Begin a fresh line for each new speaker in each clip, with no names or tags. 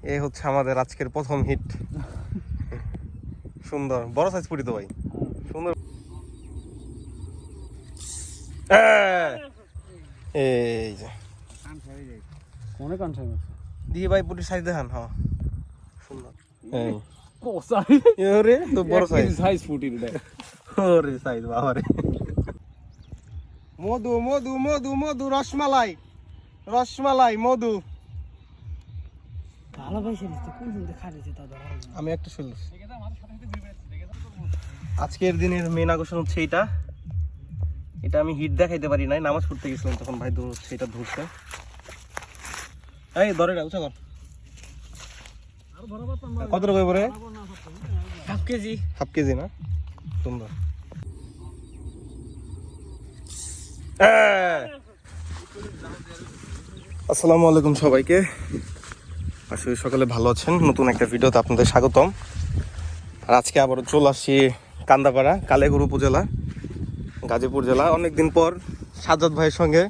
এই হচ্ছে আমাদের আজকের প্রথম হিট। সুন্দর বড় সাইজ পুরি তো ভাই, সুন্দর। এই যে দিয়ে ভাই পুরির সাইজ দেখান। হ্যাঁ সুন্দর। এই তো বড় সাইজ পুরি রে। ওরে সাইজ বাবারে। মধু মধু মধু মধু রসমালাই রসমালাই মধু। আমি একটা শুনল আজকের দিনের মেন আকর্ষণ হচ্ছে এটা। এটা আমি হিট দেখাইতে পারি নাই, নামাজ পড়তে গেছিলাম তখন ভাই ধরছে, এটা ধরছে। এই ধরে উঁচা কর। কত টাকা পরে? Half KG. হাফ কেজি না? সুন্দর। আসসালামু আলাইকুম সবাইকে, আশা করি সকালে ভালো আছেন। নতুন একটা ভিডিওতে আপনাদের স্বাগতম। আর আজকে আবারও চলে আসছি কান্দাপাড়া, কালেগুর উপজেলা, গাজীপুর জেলা। অনেকদিন পর সাজ্জাদ ভাইয়ের সঙ্গে।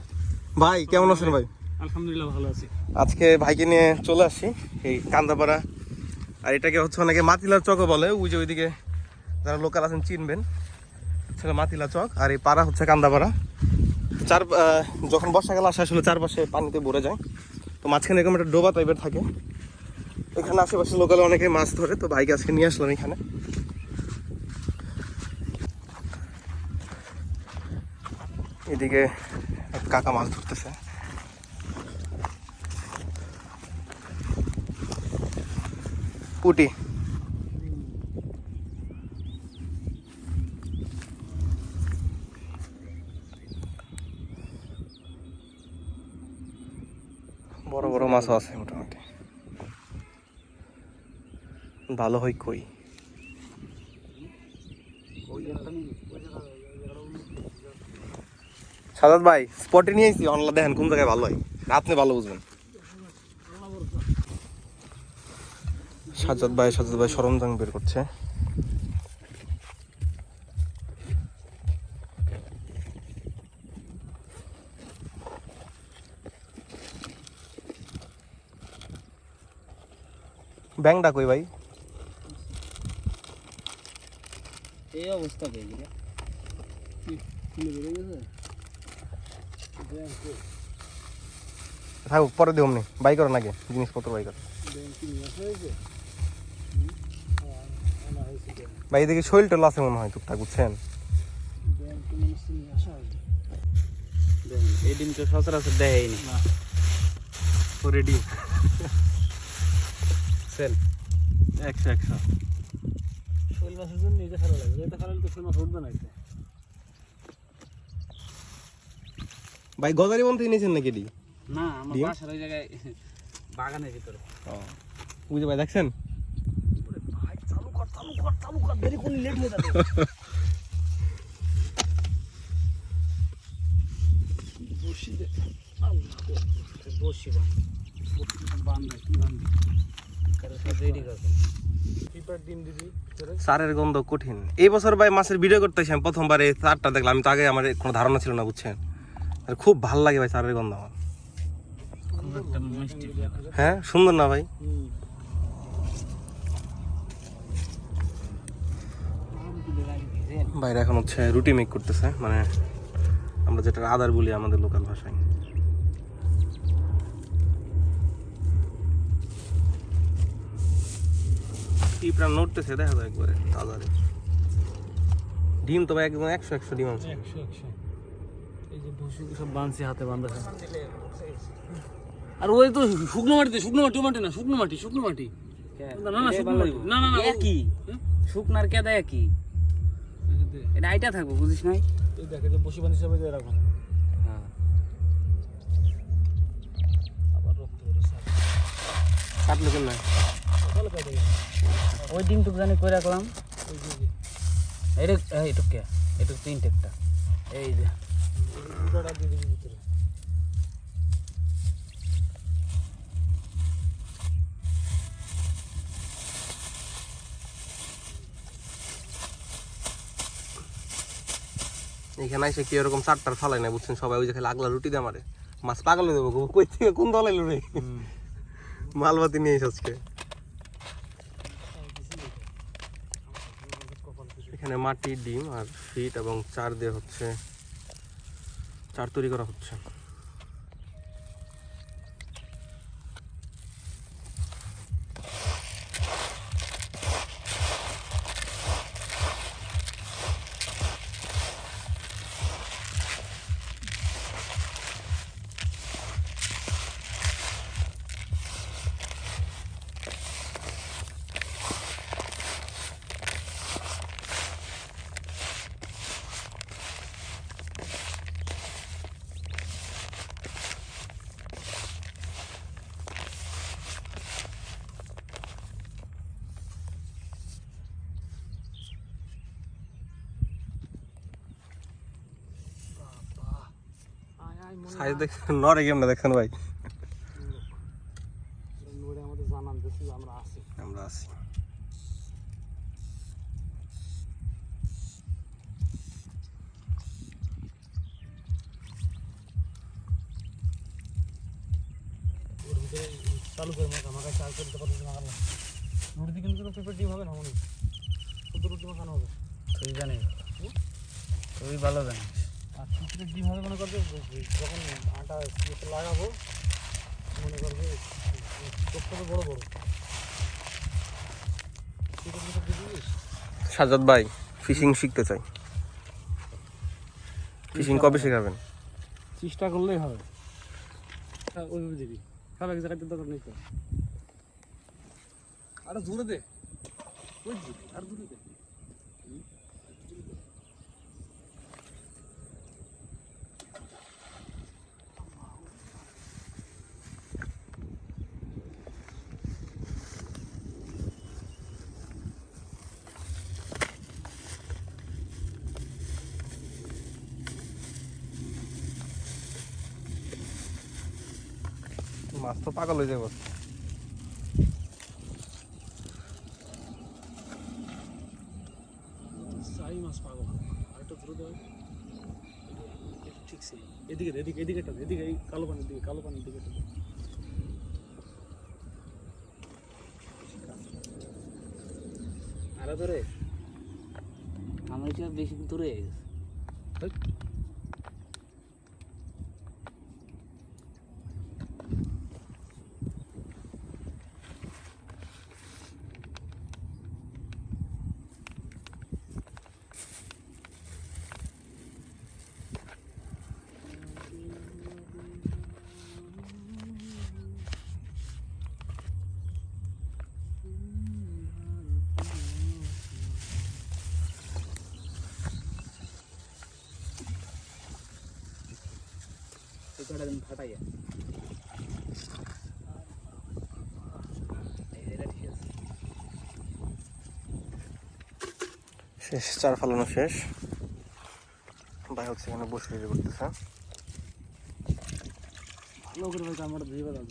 ভাই কেমন আছেন ভাই?
আলহামদুলিল্লাহ ভালো আছি।
আজকে ভাইকে নিয়ে চলে আসছি এই কান্দাপাড়া। আর এটাকে হচ্ছে অনেকে মাতিলার চকও বলে, ওই যে ওইদিকে যারা লোকাল আছেন চিনবেন, সেটা মাতিলা চক। আর এই পাড়া হচ্ছে কান্দাপাড়া। যখন বর্ষাকাল আসে আসলে চারপাশে পানিতে ভরে যায়, তো মাঝখানে এরকম একটা ডোবা টাইপের থাকে। এখানে আশেপাশে লোকালে অনেকে মাছ ধরে, তো ভাইকে আজকে নিয়ে আসলাম এখানে। এদিকে এক কাকা মাছ ধরতেছে। পুটি বড় বড় মাছও আছে মোটামুটি, ভালো হয় কই। সাদাত ভাই স্পটে নিয়ে এসেছি, অনলা দেখেন কোন জায়গায় ভালো হয়, আপনি ভালো বুঝবেন। সাজ্জাদ ভাই সরঞ্জাম বের করছে। ব্যাংটা কই ভাই?
এই অবস্থা হয়ে গেছে।
থাকুক, পরে দিও নি, বাই করো নাকি জিনিসপত্র বাই করো ভাই। এদিকে শৈল টোল আছে মনে হয় টুকটাক, বুঝছেন?
এই ডিম তো সচরাচর দেয়নি না।
রেডি
সেল
100
শোল মাছের জন্য এটা ভালো লাগে, এটা খারাপ তো শোল মাছ উঠবে না।
ভাই গজারি বন থেকে নিয়েছেন নাকি?
না, আমার বাসার ওই জায়গায় বাগানের ভিতরে।
বুঝে ভাই দেখছেন?
ভাই চালু কর দেরি করলে লেট হয়ে যাবে। বসি দে বসি বান্ধা কি বান্ধি রেডি কর।
সারের গন্ধ কঠিন। এই বছর ভাই মাছের ভিডিও করতেছি আমি প্রথমবার, এই সারটা দেখলাম। আমি তো আগে আমার কোনো ধারণা ছিল না, বুঝছেন? আর খুব ভালো লাগে ভাই সারের গন্ধ আমার। হ্যাঁ সুন্দর না ভাই? বাইরে এখন হচ্ছে রুটি মেক করতেছে, মানে আমরা যেটা আদার বলি আমাদের লোকাল ভাষায়। কি প্রাণ নড়তেছে দেখা যায় একবারে তাজারে। ডিম তো ভাই একদম 100 ডিম আছে।
100 এই যে ভুসি সব বাঁধছে হাতে বাঁধা। আর ওই তো শুকনো মাটি না, শুকনো মাটি। না একই শুকনার কেদা একই। এটা আইটা থাকবো, বুঝিস নাই? এই দেখে যে বসি বান হিসাবে এরকম। হ্যাঁ আবার রক্ত করে
কাটলো কেন?
ওই ডিমটুকু জানি করে রাখলাম। এইটুকু তিনটেকটা এই যে ভিতরে।
এখানে এসে কি এরকম চারটার ফালাই না, বুঝছেন? সবাই ওই যে খালি আগলা রুটি দিয়ে মারে। মাছ পাগল হয়ে দেবো, কই থেকে কোন দল এলো রে। মালবাতি নিয়ে এসে আজকে। এখানে মাটি, ডিম আর ফিট এবং চার দিয়ে হচ্ছে চার তৈরি করা হচ্ছে। সাইজ দেখছেন, নড়ে কেমন দেখছেন ভাই?
আমাদের জানান দিচ্ছি আমরা আছি।
আমরা আছি।
চালু করে মাখা চাল করতে পারছি না। রুটি কিন্তু কোনো পেঁপের ডিম হবে না মনে, শুধু রুটি মাখানো হবে। তুই জানিস, তুই ভালো জানিস। আর পেঁপের ডিম হবে মনে করবে যখন আটা লাগাবো, মনে করবে চোখটা বড় বড়।
সাজাদ ভাই ফিশিং শিখতে চাই, ফিশিং কবে শেখাবেন?
চেষ্টা করলেই হবে। ওইভাবে দিবি, সব এক জায়গাতে দরকার নেই তো। আরো জোরে দে, ওই দিবি আর জোরে দে।
মাছ তো পাগল হয়ে যাবো।
সাই মাছ পাগল, আরেকটা ধরে দেয় ঠিক সেই এদিকে এদিকে এদিকে এদিকে এই কালো পানির দিকে, কালো পানির দিকে। আরে ধরে আমার এটা বেশি দূরে গেছে। ফাটাইয়া
শেষ, চার ফালানো শেষ। ভাই হচ্ছে এখানে বসে করতেছে।
ভালো করে ভাই আমার দিয়ে দাও।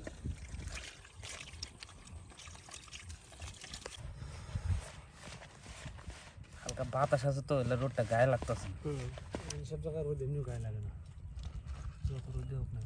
হালকা বাতাস আছে তো, এলে রোডটা গায়ে লাগতেছে। এইসব জায়গায় রোদ এমনিও গায়ে লাগে না, যত রোদে হোক না।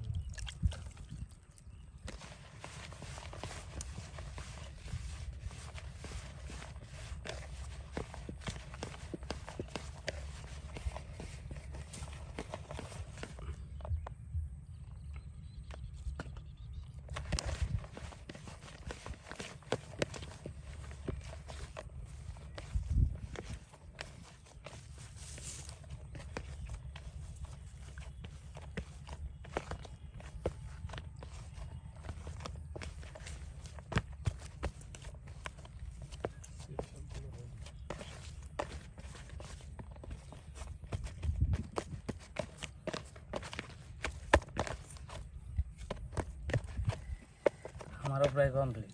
আমারও প্রায় কমপ্লিট।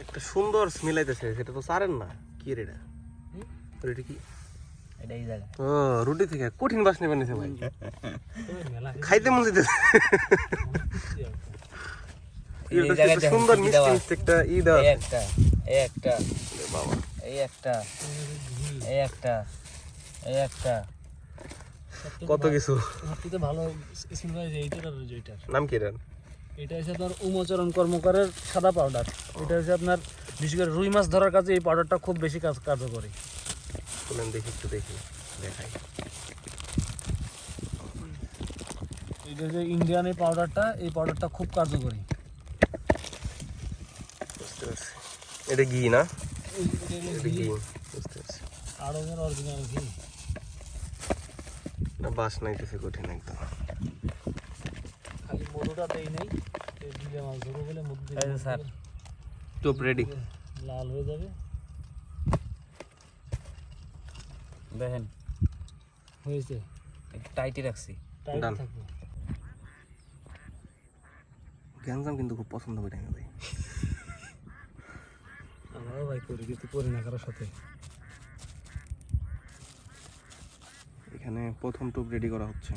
একটা সুন্দর স্মেল আইতেছে, সেটা তো চারেন না। কি রে এটা? এটা কি?
এটা এই জায়গা।
ও, রুটি থেকে কঠিন বাসনা বানিয়েছে ভাই, খাইতে মন চাইতেছে। এটা
এই জায়গায়
একটা সুন্দর
দেখেন কি
মিষ্টি
দেওয়া
মিষ্টি একটা ই দেওয়া
এই
আছে।
একটা এই একটা
এ বাবা
এই একটা এই একটা এই একটা
কত কিছু।
সবথেকে ভালো স্কিল ভাই এইটার আর যেটার
নাম কি এটার?
এটা হচ্ছে আপনার উমচরণ কর্মকারের সাদা পাউডার। এটা হচ্ছে আপনার বিশেষ করে রুই মাছ ধরার কাজে এই পাউডারটা খুব বেশি কার্যকরী।
বলেন দেখি একটু দেখি দেখাই।
এটা যে ইন্ডিয়ান এই পাউডারটা খুব কার্যকরী।
বুঝতে পারছি। এটা ঘি না?
এটা
এটা ঘি বুঝতে পারছি।
আড়ঙের অরিজিনাল ঘি।
না বাস নাইতেছে কঠিন একদম।
খালি মধুটা দেই নাই, দিলে মাছ ধরবো বলে মধু
এই যে স্যার
টোপ রেডি।
লাল হয়ে যাবে।
দেখেন
হয়েছে,
একটু টাইটই রাখছি।
Tight
Done.
থাকবে।
গ্যাঞ্জাম কিন্তু খুব পছন্দ করি আমি ভাই।
আমরাও ভাই করি, কিন্তু করি না কারোর সাথে।
এখানে প্রথম টোপ রেডি করা হচ্ছে।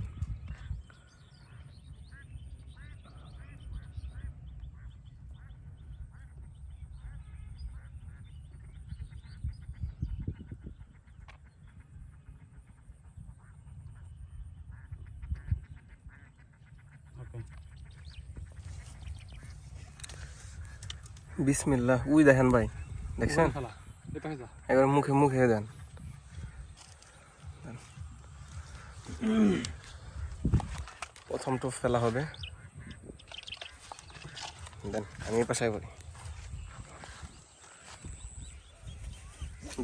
ওকে
বিসমিল্লাহ। উই দেখেন ভাই, দেখছেন?
খেলা এটা যা
এবার মুখে মুখে দেন। প্রথম টোপ ফেলা হবে। দেন আমি এই পাশায় করি।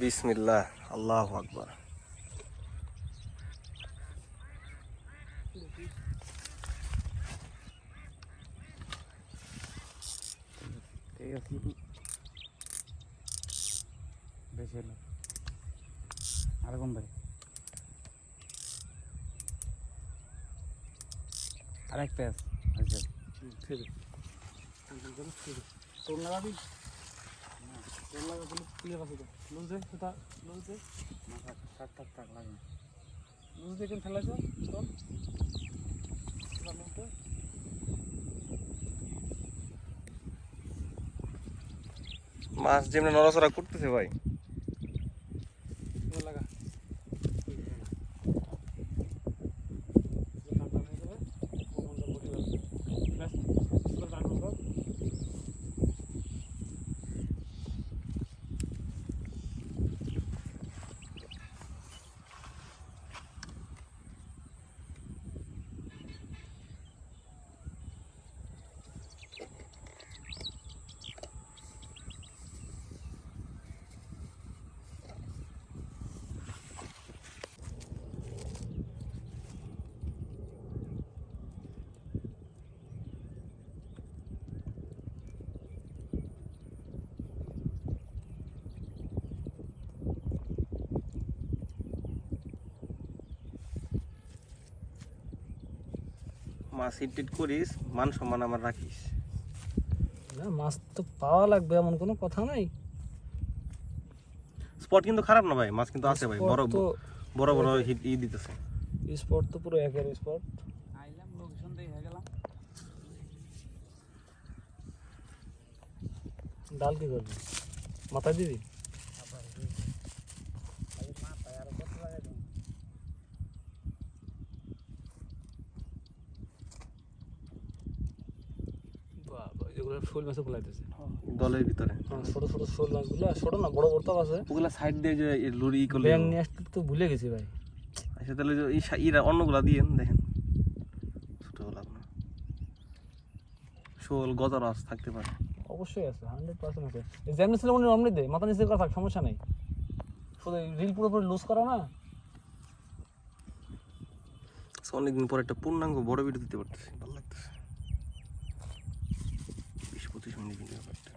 বিসমিল্লাহ, আল্লাহু আকবার।
ঠিক আছে বেশি হলো আর কম ভাই আরেক পেঁয়াজ আচ্ছা
ফেলে তোর লাগাবি না, তোর লাগাবি ক্লিয়ার আছে তো। লুজে সেটা লুজে
মাথা থাক থাক থাক লাগে
লুজ দেখেন ফেলাইছো তোর লুজে
মাছ যেমনি নড়াচড়া করতেছে ভাই।
লাগা
মাছ হিট করিস, মান সম্মান আমার রাখিস।
না, মাছ তো পাওয়া লাগবে এমন কোনো কথা নাই।
স্পট কিন্তু খারাপ না ভাই, মাছ কিন্তু আছে ভাই। বড়
তো
বড় বড় হিট ই দিতেছে।
স্পট তো পুরো একের স্পট।
আইলাম লোকেশন দিয়ে হয়ে গেলাম
ডাল কি করবি, মাথায় দিবি? বাবা, যেগুলো শোল মাছে ফেলাইতেছে।
দলের ভিতরে
হ্যাঁ, ছোট ছোট শোল মাছগুলো, ছোট না বড় বড় তো আছে।
ওগুলা সাইড দিয়ে যে লুরি ই করলে
ব্যাং নিয়ে আসতে তো ভুলে গেছি ভাই।
আচ্ছা তাহলে যে ইরা অন্যগুলা দিয়েন দেখেন। ছোটগুলা আপনার শোল গজারাস থাকতে পারে।
অবশ্যই আছে, 100% আছে। এই যেমনি ছিল মনে অমনি দে, মাথা নিচে করা থাক, সমস্যা নেই। শুধু রিল পুরোপুরি লুজ করা না।
অনেকদিন পর একটা পূর্ণাঙ্গ বড় ভিডিও দিতে পারতেছি, ভালো লাগতেছে। 20-25 মিনিট ভিডিও একটা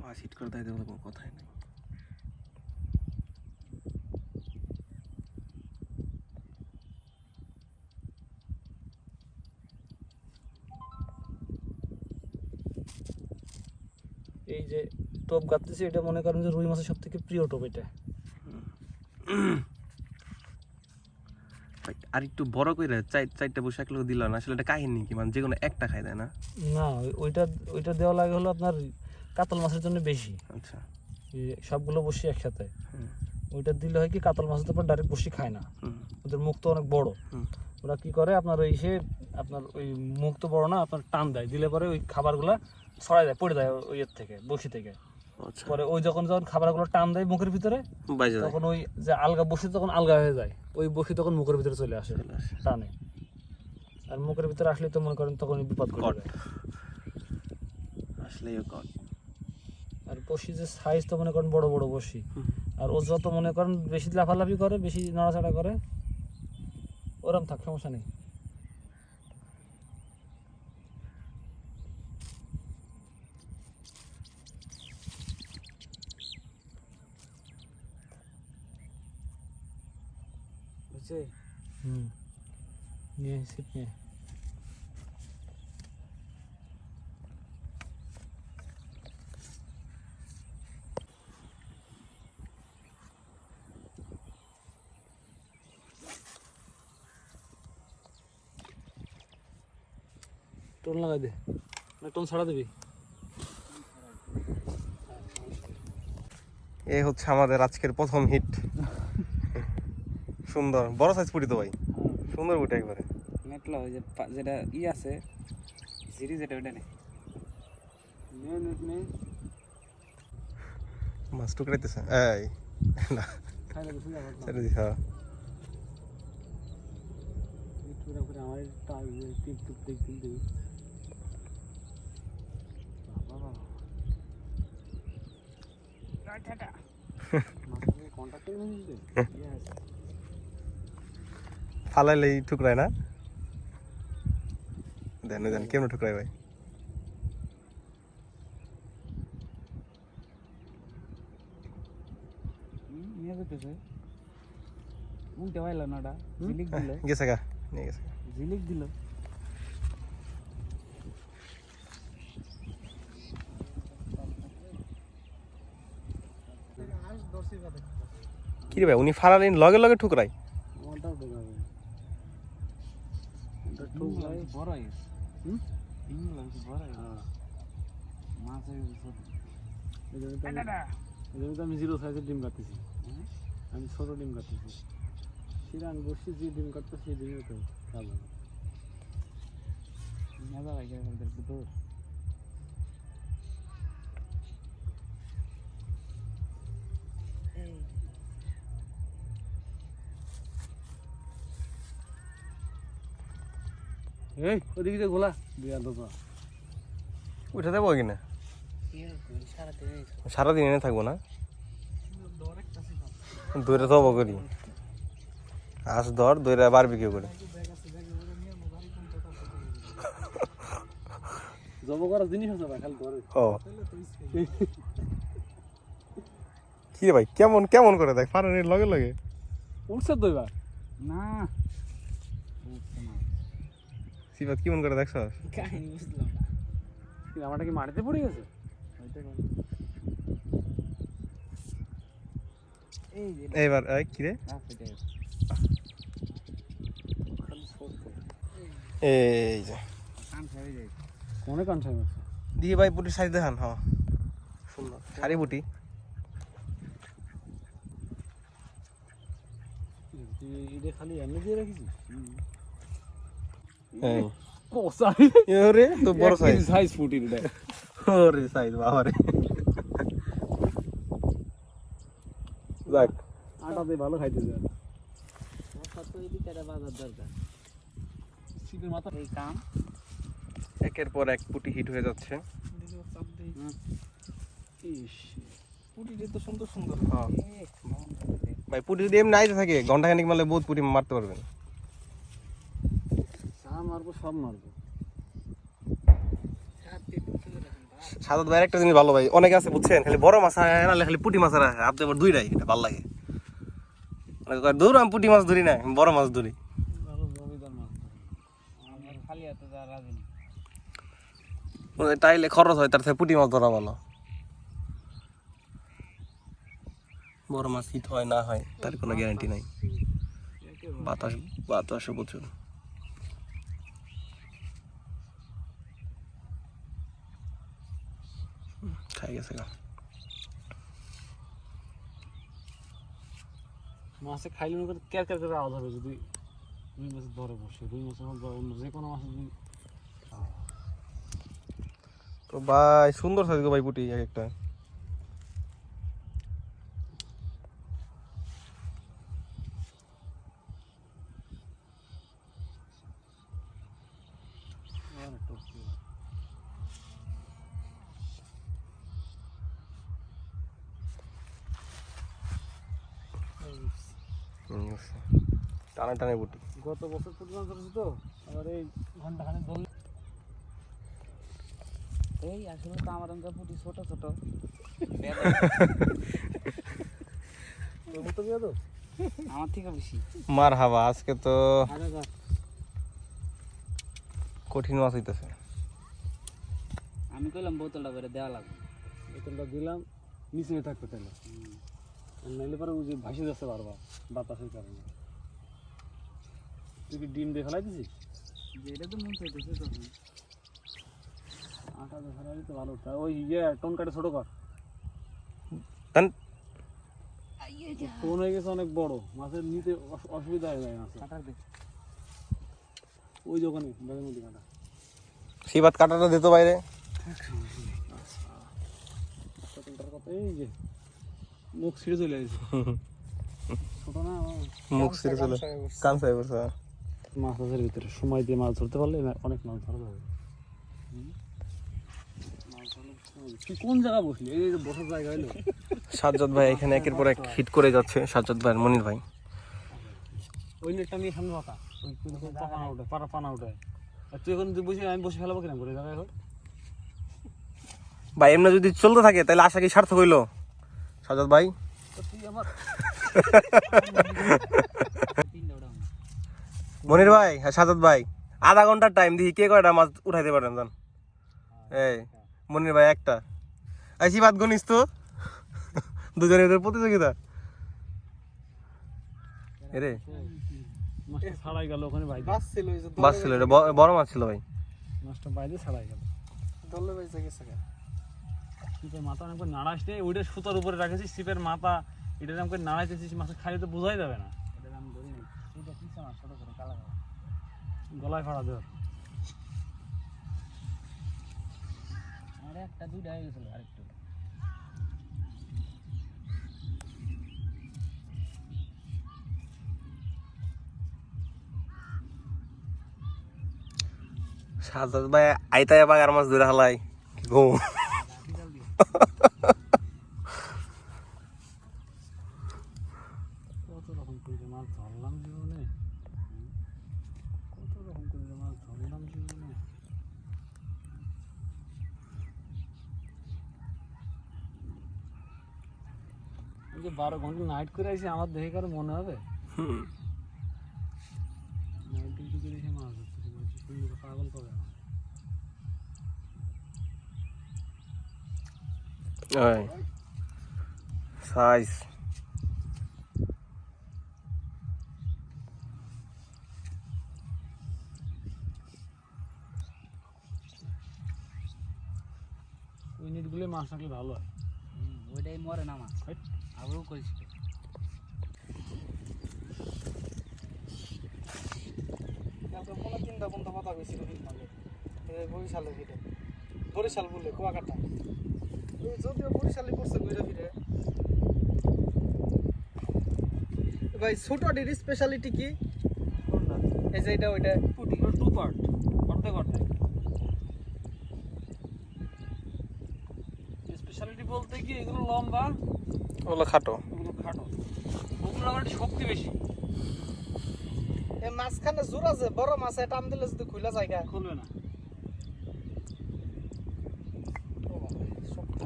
মাছ হিট করে দেয়, কোনো কথাই নেই।
এই যে টোপ গাঁথতেছি, এটা মনে করেন যে রুই মাছের সব থেকে প্রিয় টোপ এটা।
ভাই আর একটু বড় করে চারটা বসে এক লোক দিল না, আসলে এটা কাহিনী কি, মানে যে কোনো একটা খাই দেয় না?
না, ওইটা দেওয়া লাগে হলো আপনার কাতল মাছের জন্য বেশি।
আচ্ছা।
সবগুলো বসি একসাথে ওইটা দিলে হয় কি, কাতল মাছের উপর ডাইরেক্ট বসি খায় না, ওদের মুখ তো অনেক বড়। ওরা কি করে আপনার আপনার ওই মুখ তো বড় না, আপনার টান দেয়, দিলে পরে ওই খাবারগুলা ছড়াই দেয়, পড়ে যায় ওই এর থেকে, বসি থেকে। পরে ওই যখন খাবারগুলো টান দেয় মুখের ভিতরে, তখন ওই যে আলগা বসি তখন আলগা হয়ে যায়, ওই বসি তখন মুখের ভিতরে চলে আসে টানে। আর মুখের ভিতরে আসলে তো মনে করেন তখন বিপদ ঘটে যায়। আর বসি যে সাইজ তো মনে করেন বড় বড় বসি, আর ও যত মনে করেন বেশি লাফালাফি করে, বেশি নাড়াচাড়া করে, ওরম থাক, সমস্যা নেই।
বুঝছে?
নিয়ে ছিপ নিয়ে টোন লাগাই দে, না টোন ছাড়া দিবি।
এ হচ্ছে আমাদের আজকের প্রথম হিট। সুন্দর বড় সাইজ পুটি তো ভাই, সুন্দর পুটি একবারে।
মেটলা ওই যে যেটা আছে সিরি, যেটা ওটা নেই
মাছ টুকরাইতেছে, এই না ছেড়ে দিস। হ্যাঁ ফালাইলেই ঠুকরায় না, দেন কেমন ঠুকরায় ভাই?
উল্টে পাইল না, ওটা ঝিলিক দিল,
গেছে গা, নিয়ে গেছে।
ঝিলিক দিল।
কি রে ভাই, উনি ফালালেন লগে লগে ঠুকরাই?
ওটাও ঢোকাবে, ওটা ঠুকলাই বড় হয়েছে। মাছ
আমি জিরো সাইজের ডিম কাটতেছি, আমি ছোট ডিম কাটতেছি। শিরান বসি যে ডিম কাটতো সেই ডিমে তো খাবো
মজা লাগে আমাদের ভিতর।
এই ওদিকে যে গোলা দিয়া দোকা
উঠে দেবো কিনা, সারাদিন এনে থাকবো না, দৌড়ে তো করি, আজ দৌড়ে বারবিকিউ করে।
জব করার জিনিস আছে ভাই, খালি ধরে।
ও কি রে ভাই, কেমন কেমন করে দেখ ফারানির লগে লগে
উঠছে তো এবার।
না
সিফাত কেমন করে দেখছ?
কাহিনী বুঝলাম না,
আমারটা কি মাটিতে পড়ে গেছে?
এইবার কি রে, এই যে
অনেক কান ছাই আছে
দিয়ে ভাই পুটির সাইজ দেখান। হ্যাঁ সুন্দর সারি পুটি,
এটা খালি এমনি দিয়ে রাখিস?
এই
ও সাইজ
ওরে তো বড় সাইজ,
সাইজ ফুটির এটা।
ওরে সাইজ বাবারে, যাক
আটা দিয়ে ভালো খাইতে যায়।
বাজার দরকার
শীতের মাথা
এই কাম।
একের পর এক পুটি হিট হয়ে যাচ্ছে।
পুটিটা তো সুন্দর সুন্দর।
হ্যাঁ ভাই পুটি যদি এমনি আইতে থাকে ঘন্টাখানিক মারলে বহুত পুটি মারতে পারবেন।
মারবো সব মারবো।
সাদা ভাই একটা জিনিস ভালো ভাই, অনেকে আছে বুঝছেন খালি বড় মাছ আনালে খালি পুটি মাছ রাখে, আপনি আবার দুইটাই, এটা ভালো লাগে। দৌড় আমি পুটি মাছ ধরি না, আমি বড় মাছ ধরি।
খালি এত যা রাজি
তাইলে খরচ হয়, তার থেকে পুটি মাছ ধরা ভালো। বড় মাছ হিট হয় না হয় তার কোনো গ্যারান্টি নাই। বাতাস বাতাসও প্রচুর। খাই গেছে গা।
মাছে খাইলে মনে করে ক্যার ক্যার করে আওয়াজ হবে যদি রুই মাছ ধরে বসে, রুই মাছ হোক বা অন্য যে কোনো মাছ যদি।
তো ভাই সুন্দর সাইজ গো ভাই পুটি এক একটা। টানে টানে পুটি।
গত বছর পুটি মাছ ধরেছি তো, আবার এই ঘন্টা খানিক ধরলে
এই আসলে তো আমার অঙ্কা পুটি ছোট ছোট
তোর মতো বিয়া তো
আমার থেকে বেশি।
মার হাবা আজকে তো
আগে যা
কঠিন মাছ হইতেছে।
আমি কইলাম বোতলটা করে দেওয়া লাগবে।
বোতলটা দিলাম নিচে থাকবে তাহলে, নাইলে পরে ওই যে ভাসে যাচ্ছে বারবার বাতাসের কারণে। তুই কি ডিম দিয়ে ফেলাই দিছিস?
যে এটা তো মন চাইতেছে তখন
আটা দিয়ে ফেলাই তো ভালো হতো। ওই টোন কাটে ছোট কর,
দেন
টোন হয়ে গেছে অনেক বড়, মাছের নিতে অসুবিধা হয়ে যায় মাছের।
কাটার দে।
ওই যে ওখানে ব্যাগের মধ্যে কাটা।
শিবাত কাটাটা দিত বাইরে।
টোনটার কথা এই যে মুখ ছিঁড়ে চলে আসছে। ছোট না
মুখ ছিঁড়ে চলে কানসাই পড়ছে।
মাছের ভিতরে সময় দিয়ে মাছ ধরতে পারলে অনেক মাছ ধরা যাবে। তুই কোন জায়গা বসলি? এই যে বসার জায়গা হলো।
সাজ্জাদ ভাই এখানে একের পর এক হিট করে যাচ্ছে। সাজ্জাদ ভাই মনির ভাই
ওই নেটটা নিয়ে সামনে পাতা, ওই পানা উঠে পানা উঠে। আর তুই এখন বসে আমি বসে ফেলাবো কিনা করে জায়গায় এখন?
ভাই এমনি যদি চলতে থাকে তাহলে আশা কি সার্থক হইলো সাজ্জাদ ভাই?
তুই আমার
মনির ভাই হ্যাঁ সাজ্জাদ ভাই আধা ঘন্টার টাইম দিই কে কয়টা মাছ উঠাইতে পারেন জান? এই মনির ভাই একটা। এই শিবাত গনিস তো দুজনের প্রতিযোগিতা এরে।
মাছটা ছাড়াই গেল ওখানে বাইরে।
বাস ছিল এটা বড় মাছ ছিল ভাই।
মাছটা বাইরে ছাড়াই গেল।
দলে বাইসা গেছে
সিপের মাথা অনেকবার নাড়াস নেই, ওইটা সুতার উপরে রাখেছিস সিপের মাথা, এটা আমাকে নাড়াইতেছিস, মাছের খাইলে তো বোঝাই যাবে না।
এটা আমি ধরি নাই। এটা পিছে আমার ছোট করে কালা কালা।
গলায় ফাড়া দেওয়ার
আমার একটা দুইটা হয়ে গেছিল আরেকটু।
সাজ্জাদ ভাই আইতায় বাগার মাছ ধরে হালাই ঘুম।
কত রকম করে মাছ ধরলাম জীবনে, কত রকম করে মাছ ধরলাম জীবনে। এই যে 12 ঘন্টা নাইট করে আইসি, আমার দেখে কারো মনে হবে? নাইট ডিউটি করে এসে মাছ ধরতেছি, বলছি সুন্দর পাগল করে আমার।
সাইজ
ওই নেটগুলো মাছ রাখলে ভালো হয়।
ওইটাই মরে না মাছ। আবারও করিস
বরিশাল বলে কুয়াকাটা যদিও বরিশালই পড়ছে ঘুরে ফিরে। ভাই ছোট ডির স্পেশালিটি কি? এই যে এটা ওইটা
পুটি টু পার্ট, অর্ধেক অর্ধেক। স্পেশালিটি বলতে কি এগুলো লম্বা,
ওগুলো খাটো।
এগুলো খাটো, ওগুলো আমার শক্তি বেশি।
এই মাঝখানে জোর আছে, বড় মাছ টান দিলে যদি খুলে জায়গা
খুলবে না।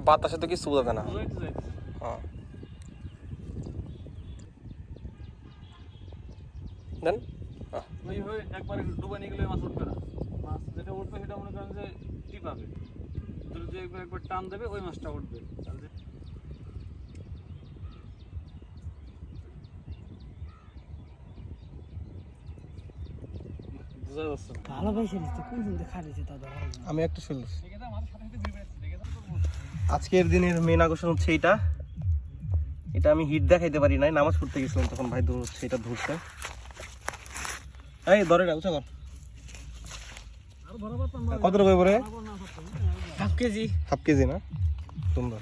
বাতাসে তো কিছু বোঝা না।
বুঝাইতে চাইতেছে।
হ্যাঁ দেন
ওইভাবে একবারে ডুবে নিয়ে গেলে মাছ উঠবে না। মাছ যেটা উঠবে সেটা মনে করেন যে টিপাবে, ভিতরে যে একবার টান দেবে ওই মাছটা উঠবে। তাহলে বোঝা যাচ্ছে না।
ভালো পাইছে তো কোন দিন খাইছে তা ধরা
আমি একটা শুনছি আজকের দিনের মেন আকর্ষণ হচ্ছে এটা এটা আমি হিট দেখাইতে পারি নাই নামাজ পড়তে গেছিলাম তখন ভাই ধরছে এটা ধরছে এই ধরে না উঁচা কর কত টাকা করে
হাফ কেজি
হাফ কেজি না সুন্দর